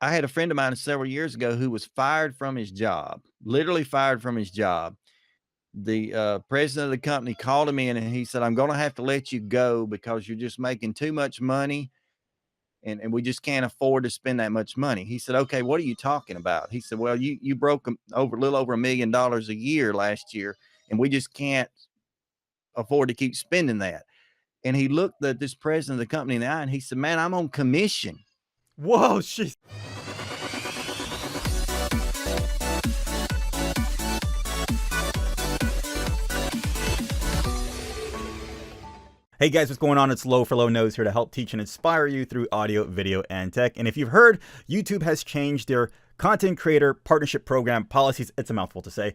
I had a friend of mine several years ago who was fired from his job, literally fired from his job. The president of the company called him in and he said, "I'm going to have to let you go because you're just making too much money and we just can't afford to spend that much money." He said, "Okay, what are you talking about?" He said, "Well, you broke over a little over $1 million a year last year, and we just can't afford to keep spending that." And he looked at this president of the company in the eye and he said, "Man, I'm on commission." Whoa, she's. Hey guys, what's going on? It's Low for Low Nose here to help teach and inspire you through audio, video, and tech. And if you've heard, YouTube has changed their content creator partnership program policies. It's a mouthful to say.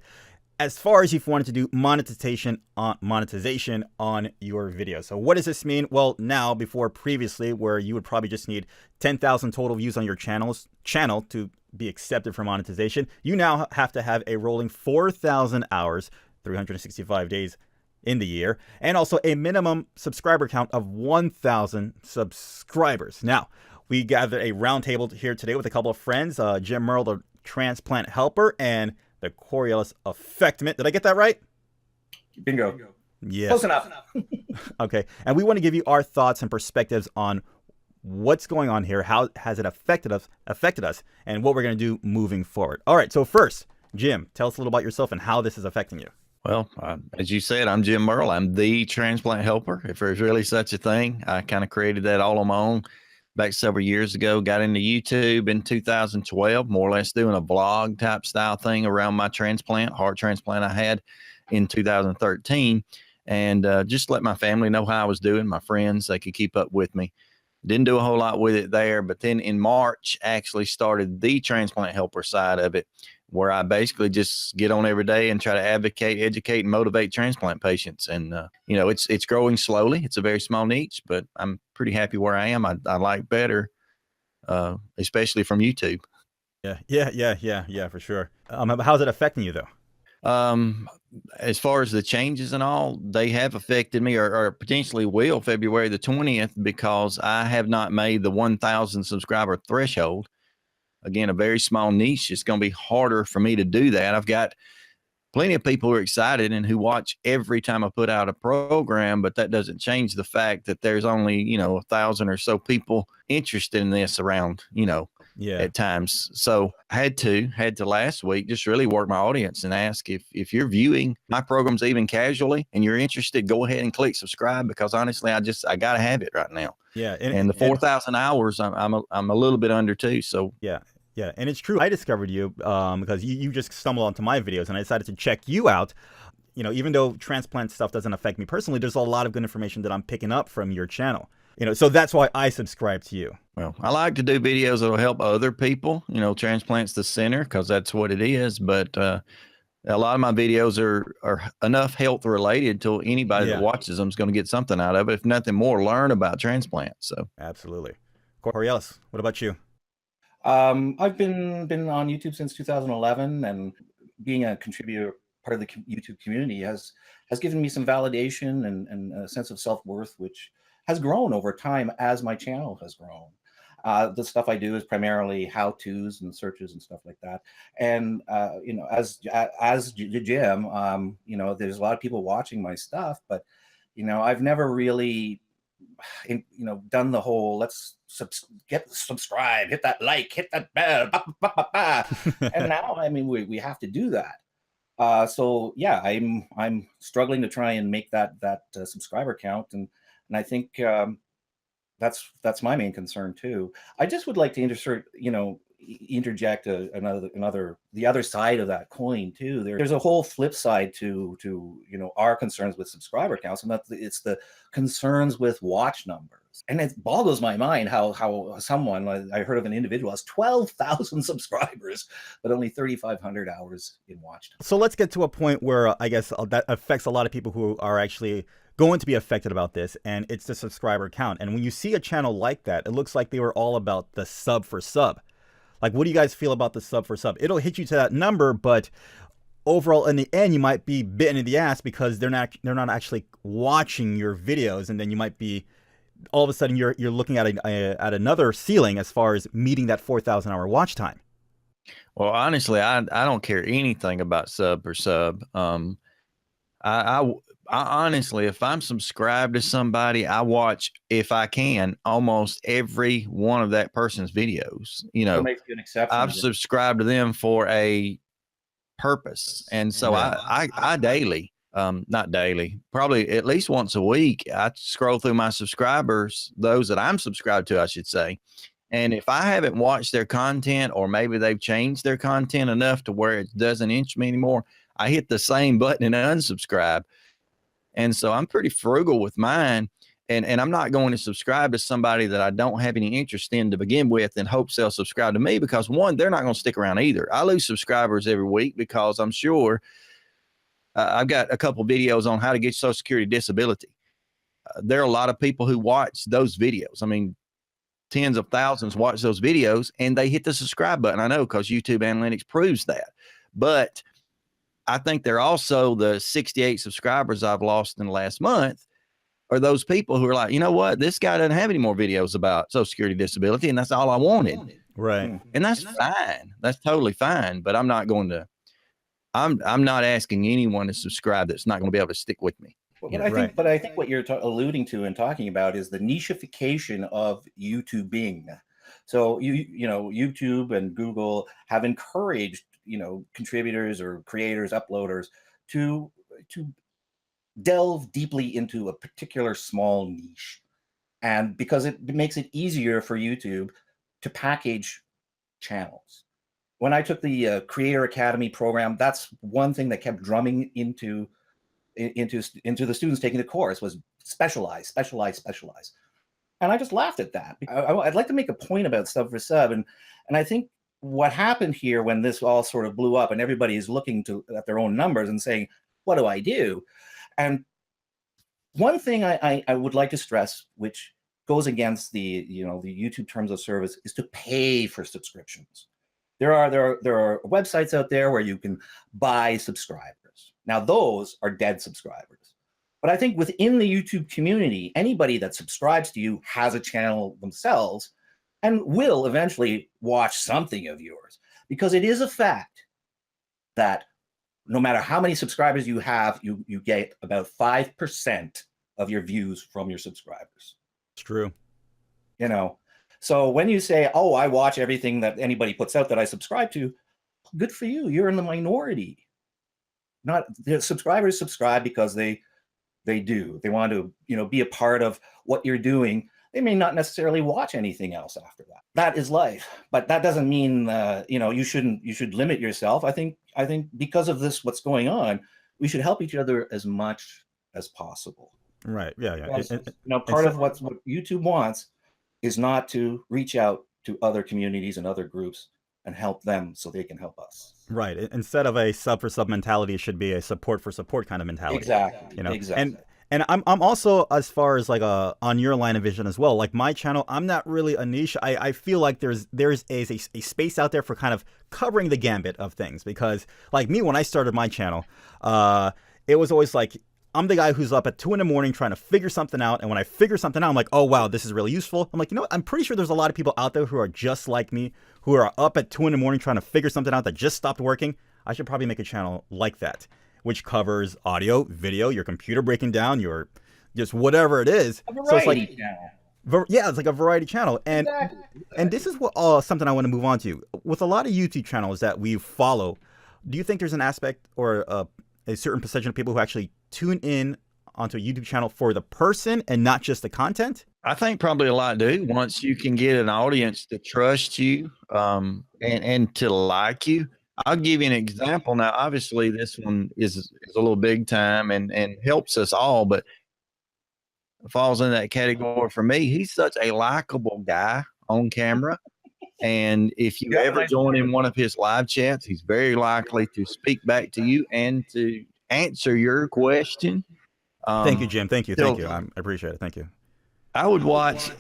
As far as if you wanted to do monetization on your video. So what does this mean? Well, now, before previously, where you would probably just need 10,000 total views on your channel to be accepted for monetization, you now have to have a rolling 4,000 hours, 365 days in the year, and also a minimum subscriber count of 1,000 subscribers. Now, we gathered a roundtable here today with a couple of friends, Jim Earl, the Transplant helper, and the Coriolis Affectment. Did I get that right? Bingo. Yeah. Close enough. Okay. And we want to give you our thoughts and perspectives on what's going on here, how has it affected us, and what we're going to do moving forward. All right. So first, Jim, tell us a little about yourself and how this is affecting you. Well, as you said, I'm Jim Earl. I'm the transplant helper, if there's really such a thing. I kind of created that all on my own back several years ago. Got into YouTube in 2012, more or less doing a vlog type style thing around my transplant, heart transplant I had in 2013. And just let my family know how I was doing, my friends, they could keep up with me. Didn't do a whole lot with it there. But then in March, actually started the transplant helper side of it, where I basically just get on every day and try to advocate, educate, and motivate transplant patients. And, you know, it's growing slowly. It's a very small niche, but I'm pretty happy where I am. I like better, especially from YouTube. Yeah, for sure. How's it affecting you, though? As far as the changes and all, they have affected me or potentially will February the 20th, because I have not made the 1,000 subscriber threshold. Again, a very small niche. It's going to be harder for me to do that. I've got plenty of people who are excited and who watch every time I put out a program, but that doesn't change the fact that there's only, 1,000 or so people interested in this around, at times. So I had to last week just really work my audience and ask if you're viewing my programs even casually and you're interested, go ahead and click subscribe, because honestly, I got to have it right now. Yeah. And the 4,000 hours, I'm a little bit under too. So yeah. And it's true. I discovered you because you just stumbled onto my videos and I decided to check you out. Even though transplant stuff doesn't affect me personally, there's a lot of good information that I'm picking up from your channel. So that's why I subscribe to you. Well, I like to do videos that will help other people. Transplant's the center, because that's what it is. But a lot of my videos are enough health related to anybody that watches them is going to get something out of it. If nothing more, learn about transplant. So absolutely. Coriolis, what about you? I've been on YouTube since 2011, and being a contributor, part of the YouTube community has given me some validation and a sense of self-worth, which has grown over time as my channel has grown. The stuff I do is primarily how-tos and searches and stuff like that. And as Jim, there's a lot of people watching my stuff, but I've never really done the whole subscribe, hit that like, hit that bell, and now we have to do that. So yeah, I'm struggling to try and make that subscriber count, and I think that's my main concern too. I just would like to interject the other side of that coin too. There's a whole flip side to our concerns with subscriber counts, and it's the concerns with watch numbers. And it boggles my mind how someone, I heard of an individual, has 12,000 subscribers, but only 3,500 hours in watch time. So let's get to a point where I guess that affects a lot of people who are actually going to be affected about this, and it's the subscriber count. And when you see a channel like that, it looks like they were all about the sub for sub. Like, what do you guys feel about the sub for sub? It'll hit you to that number, but overall, in the end, you might be bitten in the ass because they're not actually watching your videos, and then you might be all of a sudden you're looking at at another ceiling as far as meeting that 4,000 hour watch time. Well, honestly, I don't care anything about sub or sub. I honestly, if I'm subscribed to somebody, I watch, if I can, almost every one of that person's videos. You What know, makes you an exception? I've subscribed to them for a purpose, and so I daily, not daily, probably at least once a week, I scroll through my subscribers, those that I'm subscribed to, I should say. And if I haven't watched their content, or maybe they've changed their content enough to where it doesn't interest me anymore, I hit the same button and unsubscribe. And so I'm pretty frugal with mine. And I'm not going to subscribe to somebody that I don't have any interest in to begin with and hope they'll subscribe to me, because one, they're not going to stick around either. I lose subscribers every week because I'm sure I've got a couple videos on how to get Social Security disability. There are a lot of people who watch those videos. I mean, tens of thousands watch those videos and they hit the subscribe button. I know, because YouTube analytics proves that. But I think they're also the 68 subscribers I've lost in the last month are those people who are like, you know what, this guy doesn't have any more videos about Social Security disability, and that's all I wanted. Right. And that's fine. That's totally fine. But I'm not going to, I'm not asking anyone to subscribe that's not going to be able to stick with me. But I think what you're alluding to and talking about is the nicheification of YouTubing. So you know, YouTube and Google have encouraged, you know, contributors or creators, uploaders to delve deeply into a particular small niche, and because it makes it easier for YouTube to package channels. When I took the Creator Academy program, that's one thing that kept drumming into the students taking the course was specialize. And I just laughed at that. I'd like to make a point about sub for sub, and I think what happened here when this all sort of blew up and everybody is looking at their own numbers and saying, what do I do? And one thing I would like to stress, which goes against the YouTube terms of service, is to pay for subscriptions. There are websites out there where you can buy subscribers. Now, those are dead subscribers. But I think within the YouTube community, anybody that subscribes to you has a channel themselves and will eventually watch something of yours, because it is a fact that no matter how many subscribers you have, you get about 5% of your views from your subscribers. It's true. You know, so when you say, oh, I watch everything that anybody puts out that I subscribe to, good for you. You're in the minority. Not the subscribers subscribe because they want to, you know, be a part of what you're doing. They may not necessarily watch anything else after that. That is life, but that doesn't mean you know, you should limit yourself. I think because of this, what's going on, we should help each other as much as possible. Right. Yeah. Because, you know, part of what YouTube wants is not to reach out to other communities and other groups and help them so they can help us. Right. Instead of a sub for sub mentality, it should be a support for support kind of mentality. Exactly. You know. Exactly. And I'm also, as far as like on your line of vision as well, like my channel, I'm not really a niche. I feel like there's a space out there for kind of covering the gambit of things, because like me, when I started my channel, it was always like, I'm the guy who's up at 2 a.m. trying to figure something out. And when I figure something out, I'm like, oh, wow, this is really useful. I'm like, you know what? I'm pretty sure there's a lot of people out there who are just like me, who are up at 2 a.m. trying to figure something out that just stopped working. I should probably make a channel like that, which covers audio, video, your computer breaking down, your just whatever it is. A variety channel. Yeah, it's like a variety channel. And exactly. And this is what something I want to move on to. With a lot of YouTube channels that we follow, do you think there's an aspect or a certain percentage of people who actually tune in onto a YouTube channel for the person and not just the content? I think probably a lot do. Once you can get an audience to trust you and to like you. I'll give you an example. Now, obviously, this one is a little big time and helps us all, but falls in that category for me. He's such a likable guy on camera. And if you ever join in one of his live chats, he's very likely to speak back to you and to answer your question. Thank you, Jim. Thank you. I appreciate it. Thank you. I would watch,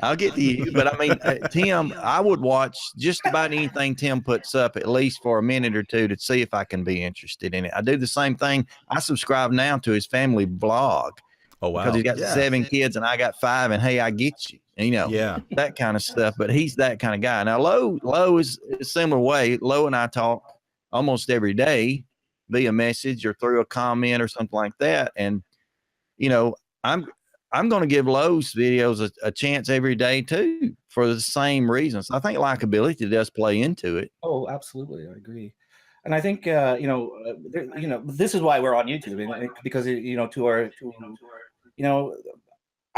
I'll get to you, but I mean, Tim, I would watch just about anything Tim puts up at least for a minute or two to see if I can be interested in it. I do the same thing. I subscribe now to his family blog. Oh, wow. because he's got Yeah. 7 kids and I got 5, and hey, I get you, Yeah. that kind of stuff. But he's that kind of guy. Now, Low is a similar way. Low and I talk almost every day via message or through a comment or something like that. And, I'm going to give Low's videos a chance every day too, for the same reasons. I think likability does play into it. Oh, absolutely, I agree. And I think this is why we're on YouTube, because I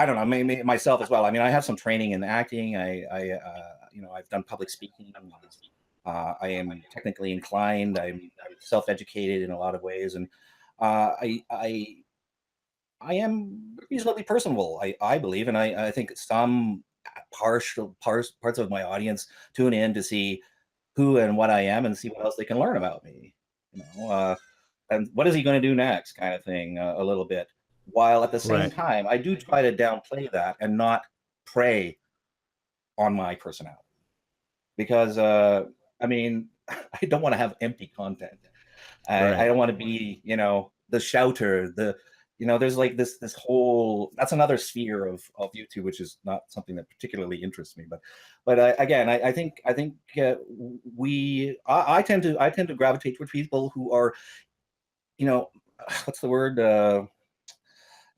don't know, maybe myself as well. I mean, I have some training in acting. I've done public speaking. I am technically inclined. I'm self-educated in a lot of ways, and I am reasonably personable, I believe, and I think some parts of my audience tune in to see who and what I am and see what else they can learn about me. And what is he going to do next, kind of thing, a little bit. While at the same time, I do try to downplay that and not prey on my personality, because I mean, I don't want to have empty content. I don't want to be, the shouter, there's like this whole, that's another sphere of YouTube, which is not something that particularly interests me. But I think I tend to gravitate toward people who are, what's the word?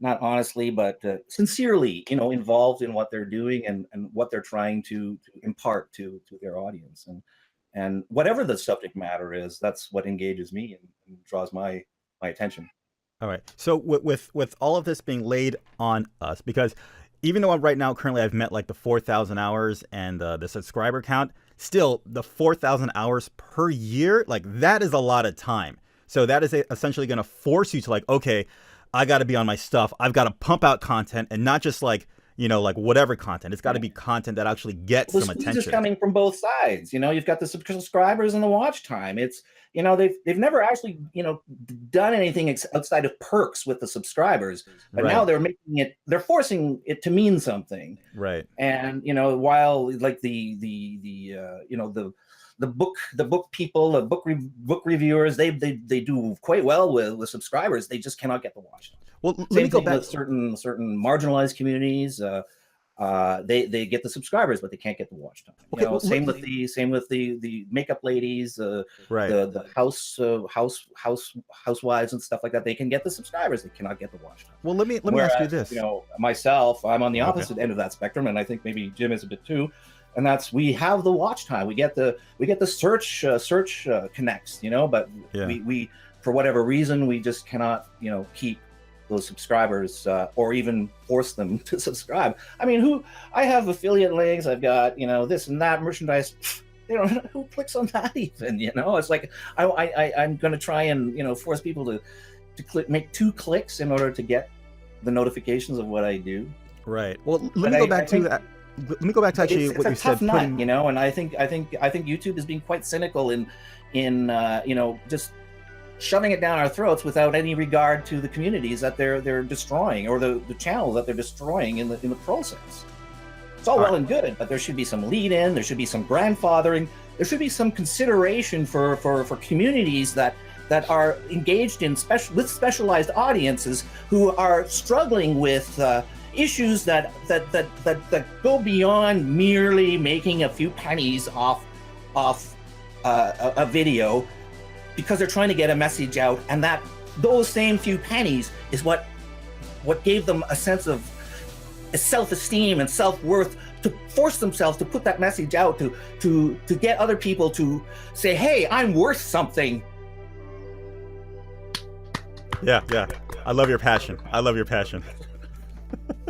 Not honestly, but sincerely, involved in what they're doing and what they're trying to impart to their audience. And whatever the subject matter is, that's what engages me and draws my attention. All right. So with all of this being laid on us, because even though right now currently I've met like the 4,000 hours and the subscriber count, still the 4,000 hours per year, like that is a lot of time. So that is essentially going to force you to like, okay, I got to be on my stuff. I've got to pump out content, and not just like, like whatever content. It's got to be content that actually gets some attention. This is coming from both sides. You've got the subscribers and the watch time. It's, they've never actually, done anything outside of perks with the subscribers, but now they're forcing it to mean something. Right. And, while like the book people, the book reviewers, they do quite well with subscribers. They just cannot get the watch time. Well, let me go back. With certain marginalized communities, they get the subscribers, but they can't get the watch time. Okay, same with the makeup ladies, the housewives and stuff like that. They can get the subscribers, they cannot get the watch time. Well, let me ask you this. Myself, I'm on the opposite end of that spectrum, and I think maybe Jim is a bit too. And that's, we have the watch time, we get the search connects, but we for whatever reason we just cannot keep those subscribers or even force them to subscribe. I mean, I have affiliate links, I've got this and that merchandise. Who clicks on that even? It's like I'm going to try and force people to make 2 clicks in order to get the notifications of what I do. Right. Well, let me go back to that. Let me go back to actually what you said. Nut, and I think YouTube is being quite cynical in just shoving it down our throats without any regard to the communities that they're destroying, or the channels that they're destroying in the process. It's all well and good, but there should be some lead in, there should be some grandfathering, there should be some consideration for communities that are engaged in with specialized audiences who are struggling with issues that go beyond merely making a few pennies off a video, because they're trying to get a message out, and that those same few pennies is what gave them a sense of self-esteem and self-worth to force themselves to put that message out to get other people to say, hey, I'm worth something. Yeah. I love your passion.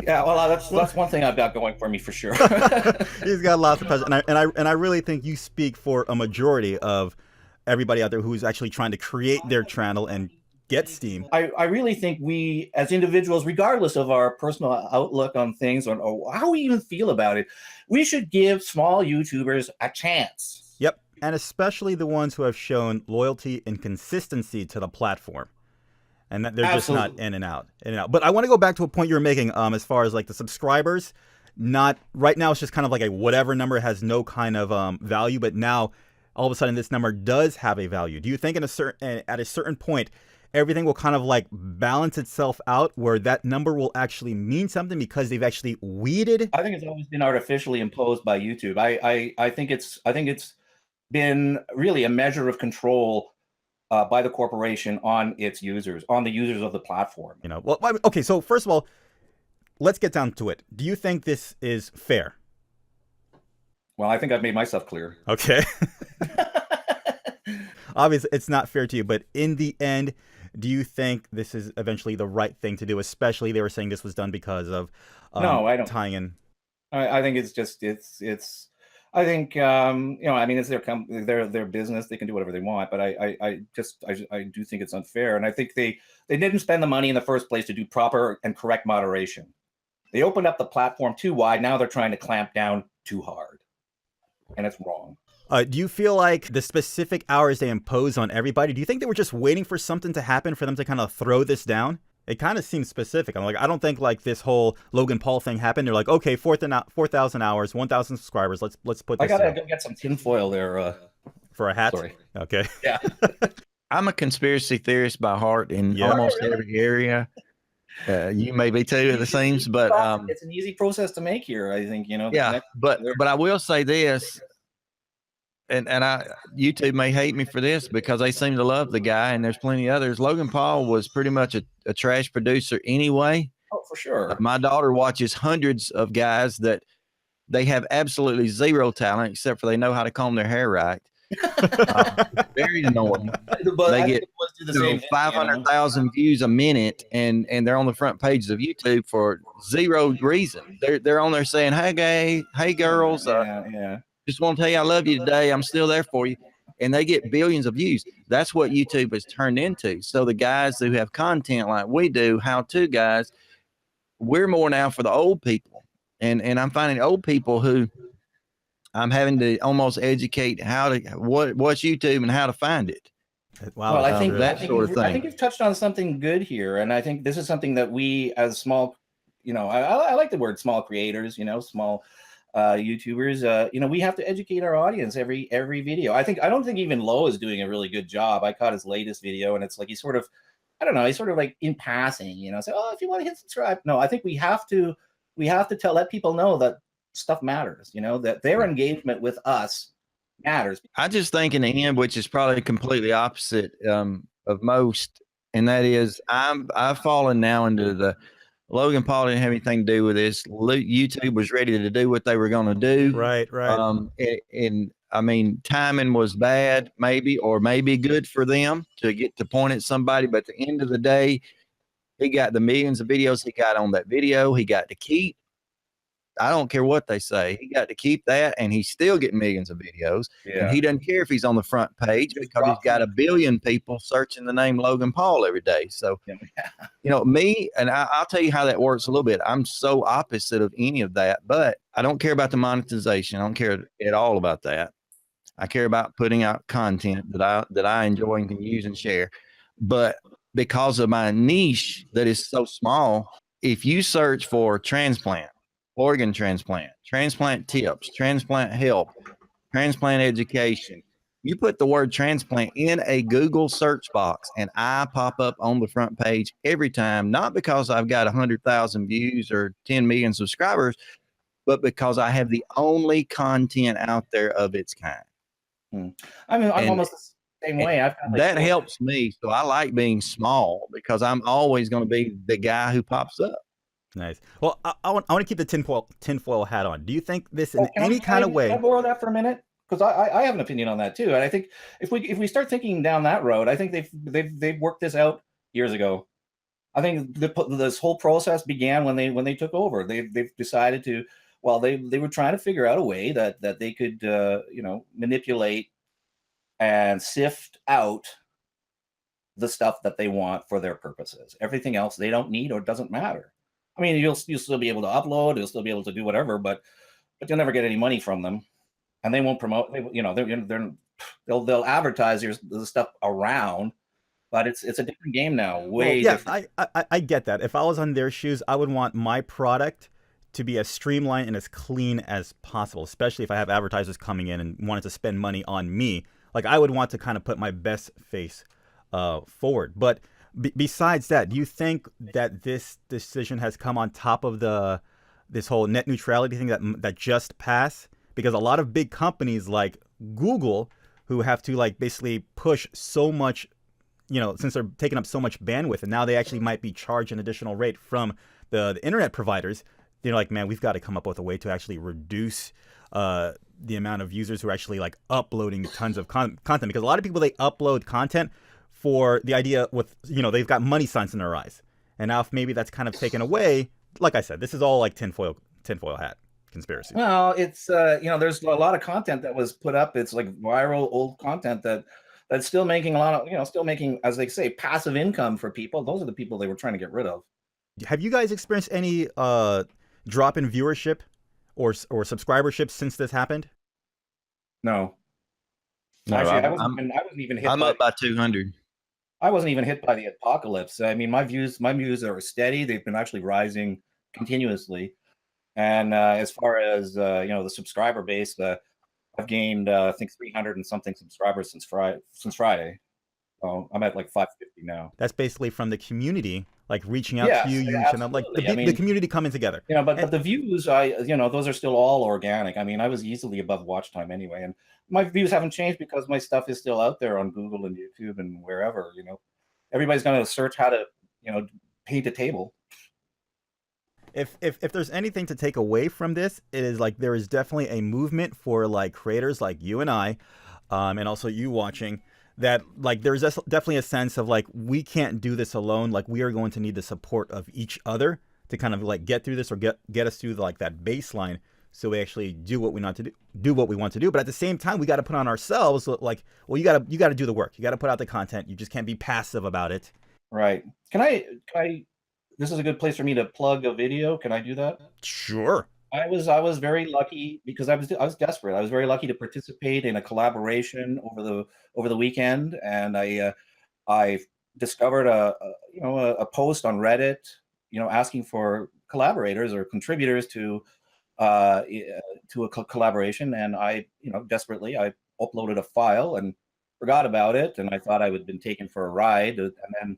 Yeah, well, that's one thing I've got going for me for sure. He's got lots of passion, and I really think you speak for a majority of everybody out there who's actually trying to create their channel and get steam. I really think we, as individuals, regardless of our personal outlook on things or how we even feel about it, we should give small YouTubers a chance. Yep, and especially the ones who have shown loyalty and consistency to the platform, and that they're Absolutely. just not in and out. But I want to go back to a point you were making as far as like the subscribers. Not right now, it's just kind of like a whatever number, has no kind of value, but now all of a sudden this number does have a value. Do you think at a certain point everything will kind of like balance itself out, where that number will actually mean something because they've actually weeded? I think it's always been artificially imposed by YouTube. I think it's been really a measure of control by the corporation on its users, on the users of the platform. You know, well, okay. So first of all, let's get down to it. Do you think this is fair? Well, I think I've made myself clear. Okay. Obviously, it's not fair to you, but in the end, do you think this is eventually the right thing to do? Especially, they were saying this was done because of no, I don't. tying in. I think it's just it's. I think you know. I mean, it's their business. They can do whatever they want. But I do think it's unfair, and I think they didn't spend the money in the first place to do proper and correct moderation. They opened up the platform too wide. Now they're trying to clamp down too hard, and it's wrong. Do you feel like the specific hours they impose on everybody, do you think they were just waiting for something to happen for them to kind of throw this down? It kind of seems specific. I'm like, I don't think like this whole Logan Paul thing happened. They're like, okay, 4,000 hours, 1,000 subscribers. Let's put this. I gotta go get some tinfoil there. For a hat? Sorry. Okay. Yeah. I'm a conspiracy theorist by heart in Yeah. almost every area. You may be too, it seems, but it's an easy process to make here. I think, you know. yeah, but I will say this, and YouTube may hate me for this because they seem to love the guy, and there's plenty of others. Logan Paul was pretty much a trash producer anyway. Oh, for sure. My daughter watches hundreds of guys that they have absolutely zero talent except for they know how to comb their hair right. Very annoying. But they get 500,000 views a minute, and they're on the front pages of YouTube for zero reason. They're on there saying, hey girls, just want to tell you I love you today. I'm still there for you. And they get billions of views. That's what YouTube has turned into. So the guys who have content like we do, how-to guys, we're more now for the old people. And I'm finding old people who I'm having to almost educate what's YouTube and how to find it. Wow. Well, I think you've touched on something good here. And I think this is something that we as small, you know, I like the word small creators, you know, small YouTubers, you know, we have to educate our audience every video. I don't think even Lo is doing a really good job. I caught his latest video, and it's like he's sort of like in passing, you know, say, oh, if you want to hit subscribe. No, I think we have to let people know that stuff matters, you know, that their engagement with us matters. I just think in the end, which is probably completely opposite of most, and that is I've fallen now into the Logan Paul didn't have anything to do with this. YouTube was ready to do what they were going to do. Right. And I mean, timing was bad, maybe good for them to get to point at somebody. But at the end of the day, he got the millions of videos he got on that video. He got to keep. I don't care what they say. He got to keep that, and he's still getting millions of videos. Yeah. And he doesn't care if he's on the front page because he's got 1 billion people searching the name Logan Paul every day. So, you know, me, and I'll tell you how that works a little bit. I'm so opposite of any of that, but I don't care about the monetization. I don't care at all about that. I care about putting out content that I enjoy and can use and share. But because of my niche that is so small, if you search for transplant, organ transplant, transplant tips, transplant help, transplant education, you put the word transplant in a Google search box, and I pop up on the front page every time, not because I've got 100,000 views or 10 million subscribers, but because I have the only content out there of its kind. I mean, I'm almost the same way. That helps me. So I like being small because I'm always going to be the guy who pops up. Nice. Well, I want to keep the tinfoil hat on. Do you think this in any kind of way? Can I borrow that for a minute? Because I have an opinion on that too. And I think if we start thinking down that road, I think they've worked this out years ago. I think this whole process began when they took over. They've decided to. Well, they were trying to figure out a way that they could you know, manipulate and sift out the stuff that they want for their purposes. Everything else they don't need or doesn't matter. I mean, you'll still be able to upload, you'll still be able to do whatever, but you'll never get any money from them, and they won't promote. You know, they'll advertise the stuff around, but it's a different game now. Different. I get that. If I was on their shoes, I would want my product to be as streamlined and as clean as possible, especially if I have advertisers coming in and wanted to spend money on me. Like, I would want to kind of put my best face forward. But Besides that, do you think that this decision has come on top of this whole net neutrality thing that just passed? Because a lot of big companies like Google, who have to like basically push so much, since they're taking up so much bandwidth, and now they actually might be charged an additional rate from the internet providers. They're like, man, we've got to come up with a way to actually reduce the amount of users who are actually like uploading tons of content. Because a lot of people, they upload content for the idea with, they've got money signs in their eyes. And now if maybe that's kind of taken away, like I said, this is all like tinfoil hat conspiracy. Well, it's there's a lot of content that was put up. It's like viral old content that's still making a lot of, still making, as they say, passive income for people. Those are the people they were trying to get rid of. Have you guys experienced any drop in viewership or subscribership since this happened? No. No, actually, I wasn't even hit. I'm up by 200. I wasn't even hit by the apocalypse. I mean, my views are steady. They've been actually rising continuously. And as far as the subscriber base, I've gained I think 300 and something subscribers since Friday. So I'm at like 550 now. That's basically from the community, like reaching out to you, like the community coming together. But the views, those are still all organic. I mean, I was easily above watch time anyway, and my views haven't changed because my stuff is still out there on Google and YouTube and wherever. Everybody's going to search how to, paint a table. If there's anything to take away from this, it is like there is definitely a movement for like creators like you and I, and also you watching, that like there's definitely a sense of like we can't do this alone. Like we are going to need the support of each other to kind of like get through this or get us through like that baseline, so we actually do what we want to do. But at the same time, we got to put on ourselves like, well, you got to do the work. You got to put out the content. You just can't be passive about it. Right. Can I? This is a good place for me to plug a video. Can I do that? Sure. I was very lucky because I was desperate. I was very lucky to participate in a collaboration over the weekend, and I discovered a post on Reddit, asking for collaborators or contributors to a collaboration, and I desperately I uploaded a file and forgot about it, and I thought I would have been taken for a ride, and then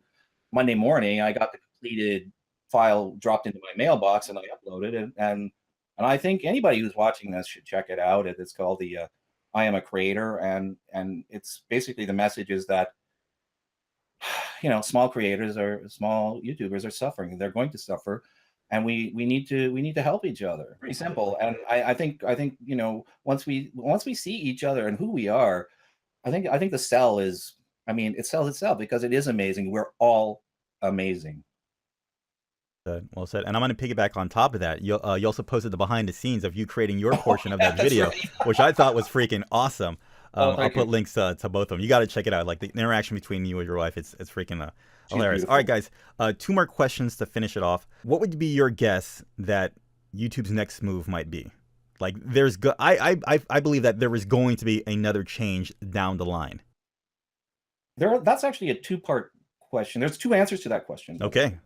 Monday morning I got the completed file dropped into my mailbox, and I uploaded it, and I think anybody who's watching this should check it out. It's called the I Am a Creator, and it's basically the message is that small creators or small YouTubers are suffering. They're going to suffer, and we need to help each other. Pretty simple. And I think once we see each other and who we are, I think the sell is, it sells itself because it is amazing. We're all amazing. Well said. And I'm going to piggyback on top of that. You also posted the behind the scenes of you creating your portion of that video, right, which I thought was freaking awesome. I'll put links to both of them. You got to check it out. Like the interaction between you and your wife, it's freaking hilarious. All right, guys. 2 more questions to finish it off. What would be your guess that YouTube's next move might be? Like, I believe that there is going to be another change down the line. That's actually a 2-part question. There's 2 answers to that question. Okay.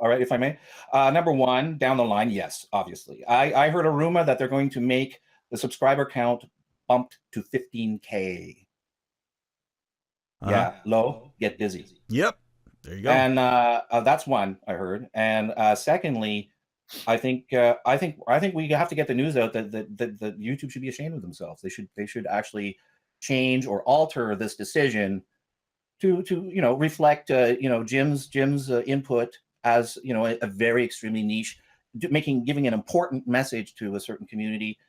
All right, if I may. Number 1, down the line, yes, obviously. I heard a rumor that they're going to make the subscriber count bumped to 15K. Yeah, low, get busy. Yep, there you go. And that's one I heard. And secondly, I think we have to get the news out that YouTube should be ashamed of themselves. They should actually change or alter this decision to reflect Jim's input as a very extremely niche, giving an important message to a certain community.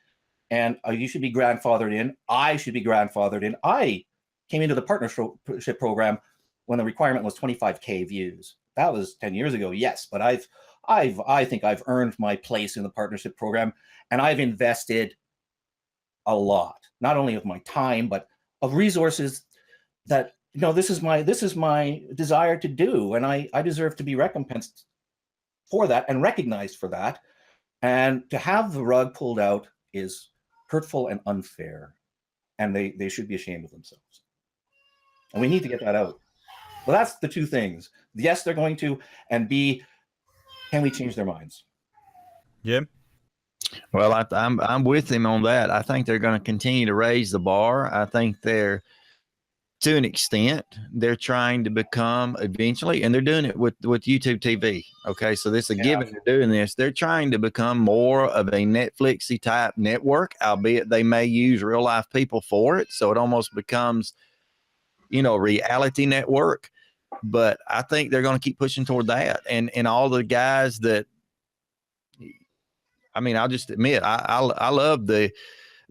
And you should be grandfathered in. I should be grandfathered in. I came into the partnership program when the requirement was 25K views. That was 10 years ago, yes, but I think I've earned my place in the partnership program, and I've invested a lot, not only of my time, but of resources that this is my desire to do, and I deserve to be recompensed for that and recognized for that. And to have the rug pulled out is hurtful and unfair, and they should be ashamed of themselves. And we need to get that out. Well, that's the 2 things. Yes, they're going to, and B, can we change their minds? Jim? Well, I'm with him on that. I think they're going to continue to raise the bar. I think they're to an extent, they're trying to become eventually, and they're doing it with YouTube TV. Okay, so this is a given. They're doing this. They're trying to become more of a Netflixy type network, albeit they may use real life people for it. So it almost becomes, you know, a reality network. But I think they're going to keep pushing toward that. And all the guys that, I mean, I'll just admit, I love the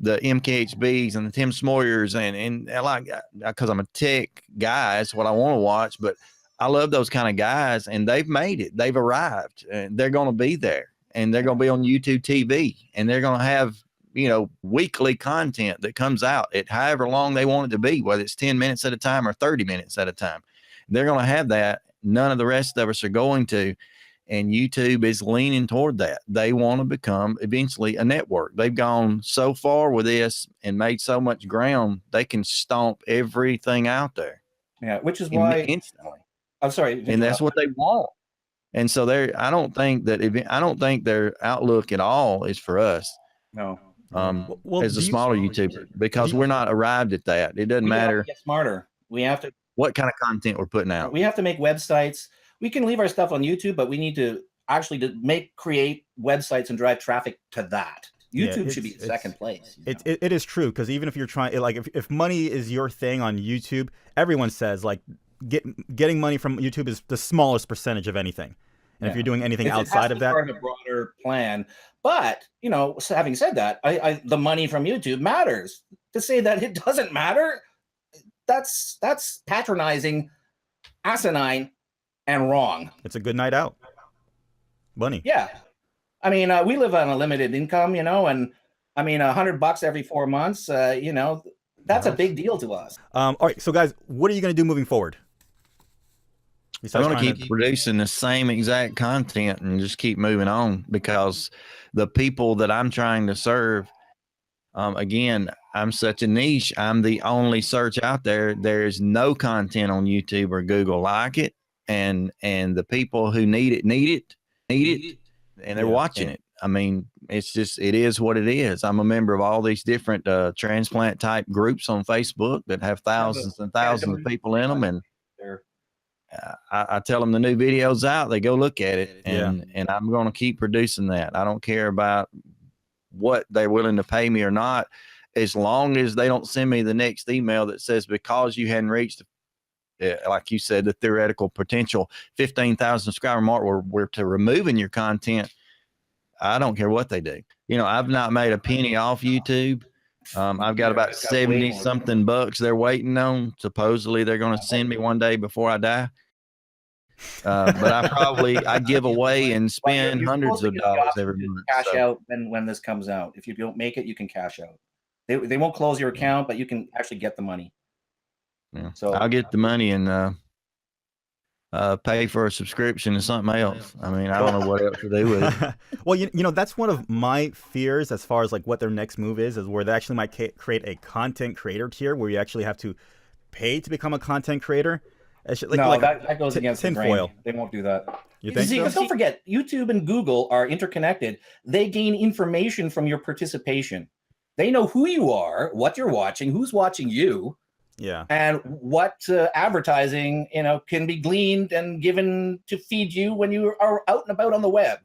MKHBs and the Tim Smoyers and I like, because I'm a tech guy, it's what I want to watch, but I love those kind of guys, and they've made it. They've arrived, and they're going to be there, and they're going to be on YouTube TV, and they're going to have, you know, weekly content that comes out at however long they want it to be, whether it's 10 minutes at a time or 30 minutes at a time. They're going to have that. None of the rest of us are going to. And YouTube is leaning toward that. They want to become eventually a network. They've gone so far with this and made so much ground, they can stomp everything out there. Yeah, which is why instantly. I'm sorry. And that's what they want. And so I don't think their outlook at all is for us. No. Well, as a smaller YouTuber, because we're not arrived at that. It doesn't matter. Have to get smarter. We have to. What kind of content we're putting out? We have to make websites. We can leave our stuff on YouTube, but we need to actually create websites and drive traffic to that. YouTube should be in second place. It is true, because even if you're trying, like, if money is your thing on YouTube, everyone says like getting money from YouTube is the smallest percentage of anything. And if you're doing anything outside of that, part of a broader plan. But, you know, having said that, the money from YouTube matters. To say that it doesn't matter, that's patronizing, asinine, and wrong. It's a good night out. Money. Yeah. I mean, we live on a limited income, you know, and I mean, $100 every 4 months, you know, that's a big deal to us. All right. So guys, what are you going to do moving forward? I'm going to keep producing the same exact content and just keep moving on, because the people that I'm trying to serve, again, I'm such a niche. I'm the only search out there. There is no content on YouTube or Google like it. And the people who need it, and they're watching it. I mean, it's just, it is what it is. I'm a member of all these different transplant type groups on Facebook that have thousands and thousands of people in them. And I tell them the new video's out, they go look at it, and I'm going to keep producing that. I don't care about what they're willing to pay me or not, as long as they don't send me the next email that says, because you hadn't reached, like you said, the theoretical potential 15,000 subscriber mark, we're to removing your content. I don't care what they do. You know, I've not made a penny off YouTube. I've got about 70 something bucks they're waiting on. Supposedly they're going to send me one day before I die. But I give away and spend hundreds of dollars every month. Cash out when this comes out. If you don't make it, you can cash out. They won't close your account, but you can actually get the money. Yeah. So I'll get the money and pay for a subscription to something else. I mean, I don't know what else to do with it. Well, you know, that's one of my fears as far as like what their next move is where they actually might create a content creator tier where you actually have to pay to become a content creator. That goes against the grain. They won't do that. You think so? Because don't forget, YouTube and Google are interconnected. They gain information from your participation. They know who you are, what you're watching, who's watching you. Yeah. And what advertising, you know, can be gleaned and given to feed you when you are out and about on the web.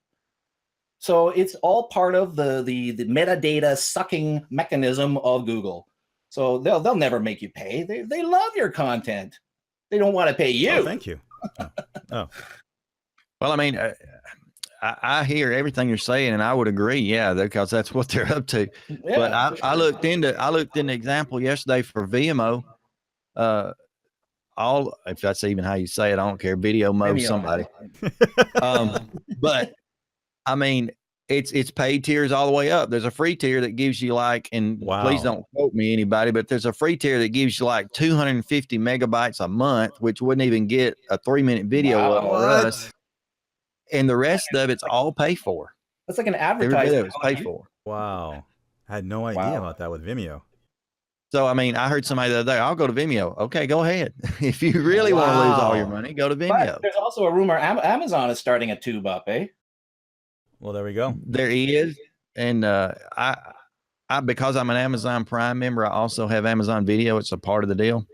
So it's all part of the metadata sucking mechanism of Google. So they'll never make you pay. They love your content. They don't want to pay you. Oh, thank you. Oh. Well, I mean, I hear everything you're saying, and I would agree. Yeah, because that's what they're up to. Yeah, but I looked into the example yesterday for Vimeo. If that's even how you say it, I don't care. Video mode, somebody. But I mean, it's paid tiers all the way up. There's a free tier that gives you like, and please don't quote me anybody, but there's a free tier that gives you like 250 megabytes a month, which wouldn't even get a 3-minute video of us. And the rest of it's all paid for. That's like an advertisement. It's paid for. Wow. I had no idea about that with Vimeo. So, I mean, I heard somebody the other day, I'll go to Vimeo. Okay, go ahead. If you really want to lose all your money, go to Vimeo. But there's also a rumor Amazon is starting a tube up, eh? Well, there we go. There is. And I because I'm an Amazon Prime member, I also have Amazon Video. It's a part of the deal.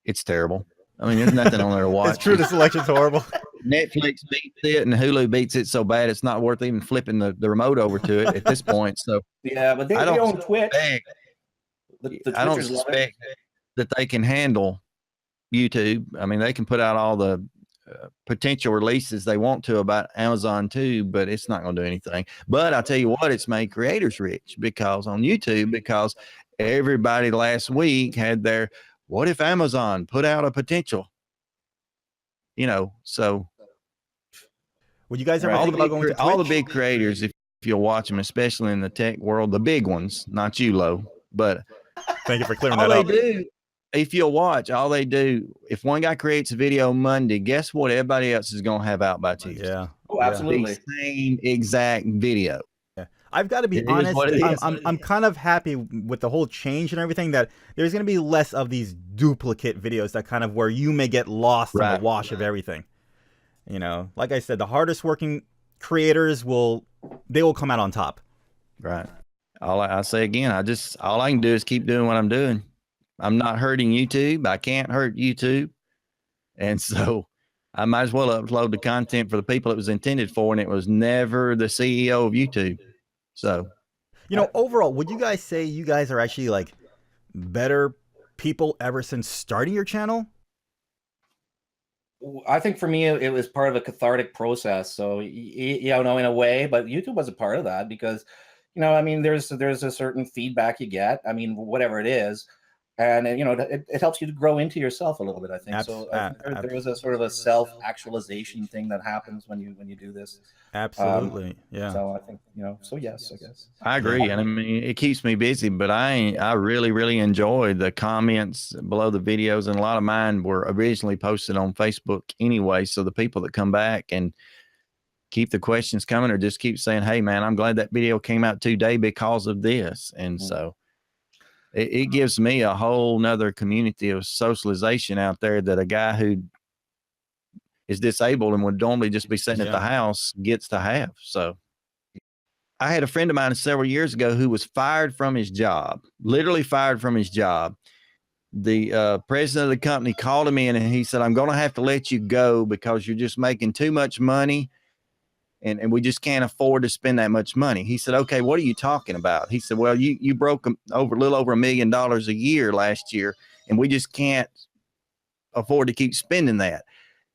it's terrible. I mean, there's nothing on there to watch. It's true. The selection's horrible. Netflix beats it, and Hulu beats it so bad it's not worth even flipping the remote over to it at this point. So yeah, but they own Twitch. I don't suspect that they can handle YouTube. I mean, they can put out all the potential releases they want to about Amazon too, but it's not going to do anything. But I'll tell you what, it's made creators rich because on YouTube, because everybody last week had their, what if Amazon put out a potential, you know, so. Would you guys ever think about going to Twitch? All the big creators, if you'll watch them, especially in the tech world, the big ones, not you, Lo, but thank you for clearing that up. All they do, if you'll watch, all they do, if one guy creates a video Monday, guess what? Everybody else is going to have out by Tuesday. Yeah. Oh, absolutely. The same exact video. Yeah. I've got to be honest. I'm kind of happy with the whole change and everything, that there's going to be less of these duplicate videos that kind of where you may get lost in the wash of everything. You know, like I said, the hardest working creators will come out on top. Right. I say again, all I can do is keep doing what I'm doing. I'm not hurting YouTube. I can't hurt YouTube. And so I might as well upload the content for the people it was intended for. And it was never the CEO of YouTube. So, you know, overall, would you guys say you guys are actually like better people ever since starting your channel? I think for me, it was part of a cathartic process. So, you know, in a way, but YouTube was a part of that because, you know, I mean, there's a certain feedback you get. I mean, whatever it is. And, you know, it helps you to grow into yourself a little bit, I think. So there was a sort of a self-actualization thing that happens when you do this. Absolutely. Yeah. So I think, you know, so yes, I guess. I agree. And I mean, it keeps me busy, but I really, really enjoy the comments below the videos. And a lot of mine were originally posted on Facebook anyway. So the people that come back and keep the questions coming or just keep saying, hey, man, I'm glad that video came out today because of this. And so it gives me a whole nother community of socialization out there that a guy who is disabled and would normally just be sitting at the house gets to have. So I had a friend of mine several years ago who was fired from his job, literally fired from his job. The president of the company called him in and he said, I'm going to have to let you go because you're just making too much money. And we just can't afford to spend that much money. He said, okay, what are you talking about? He said, well, you broke a little over $1 million a year last year, and we just can't afford to keep spending that.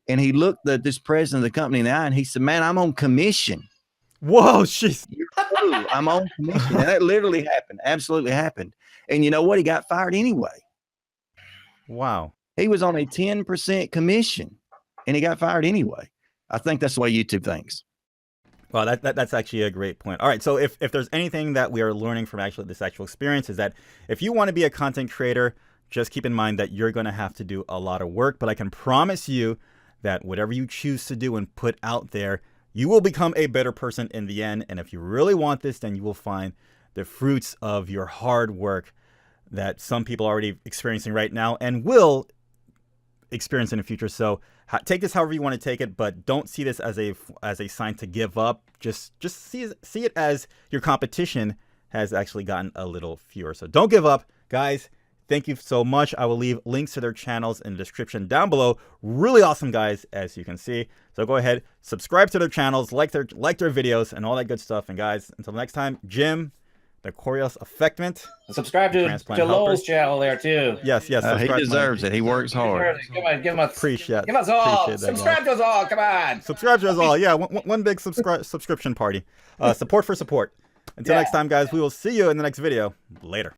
And he looked at this president of the company in the eye and he said, man, I'm on commission. Whoa, she's I'm on commission. And that literally happened. Absolutely happened. And you know what? He got fired anyway. Wow. He was on a 10% commission and he got fired anyway. I think that's the way YouTube thinks. Well, that's actually a great point. All right, so if there's anything that we are learning from this actual experience is that if you want to be a content creator, just keep in mind that you're going to have to do a lot of work. But I can promise you that whatever you choose to do and put out there, you will become a better person in the end. And if you really want this, then you will find the fruits of your hard work that some people are already experiencing right now and will experience in the future. So take this however you want to take it, but don't see this as a sign to give up. Just see it as your competition has actually gotten a little fewer. So don't give up, guys. Thank you so much. I will leave links to their channels in the description down below. Really awesome guys, as you can see. So go ahead, subscribe to their channels, like their videos, and all that good stuff. And guys, until next time, Jim, the Coriolis Affectment. Subscribe to Lowell's channel there too. Yes. He deserves it. He works hard. Give us appreciate. Give us all. Appreciate that, Subscribe to us all. Come on. Subscribe to us all. Yeah, one big subscription party. Support for support. Until next time, guys, we will see you in the next video. Later.